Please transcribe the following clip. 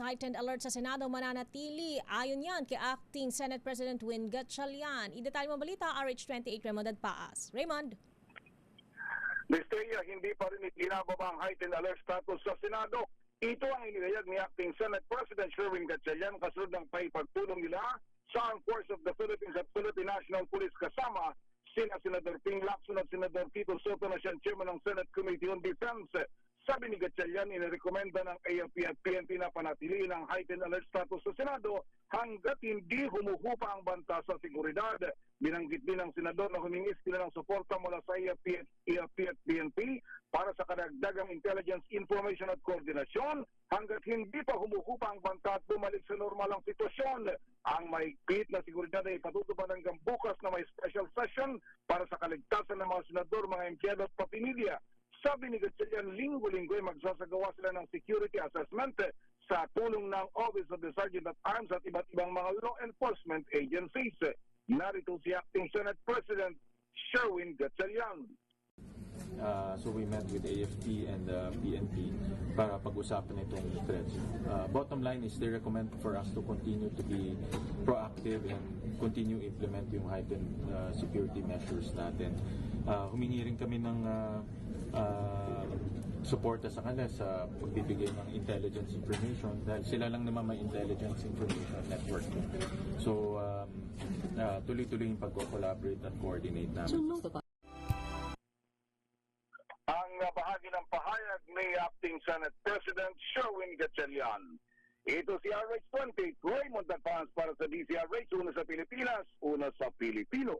heightened alert sa Senado mananatili. Ayon yan kay Acting Senate President Win Gatchalian. Idetalye mo balita, RH28 Raymond Adpaas. Raymond. Misteria, hindi pa rin itinababa ang heightened alert status sa Senado. Ito ang inilahad ni Acting Senate President Sherwin Gatchalian kasunod ng paipagtulong nila sa Armed Forces of the Philippines at Philippine National Police kasama sina Senador Ping Lacson at Senador Tito Soto na siyang chairman ng Senate Committee on Defense. Sabi ni Gatchalian, inirekomenda ng AFP at PNP na panatiliin ang heightened alert status sa Senado hanggat hindi humuhupa ang banta sa seguridad. Binanggit din ng senador na humingi sila ng suporta mula sa AFP at PNP para sa kadagdagang intelligence, information at koordinasyon hanggat hindi pa humuhupa ang banta at bumalik sa normal ang sitwasyon. Ang mahigpit na seguridad ay patutupad hanggang bukas na may special session para sa kaligtasan ng mga senador, mga empleyado at papamilya. Sabi ni Gatchalian, linggo-linggo ay magsasagawa sila ng security assessment sa tulong ng Office of the Sergeant at Arms at iba't ibang mga law enforcement agencies. Narito si Acting Senate President Sherwin Gatchalian. So we met with AFP and PNP para pag-usapan itong threats. Bottom line is they recommend for us to continue to be proactive and continue implement yung heightened security measures natin. Humingi rin kami ng suporta sa kanila sa pagbibigay ng intelligence information dahil sila lang naman may intelligence information network. So tuloy-tuloy yung pag-collaborate at coordinate namin. Ang bahagi ng pahayag ni Acting Senate President Sherwin Gatchalian. Ito si RH28 Raymond Adpaas para sa DCRH, una sa Pilipinas, una sa Pilipino.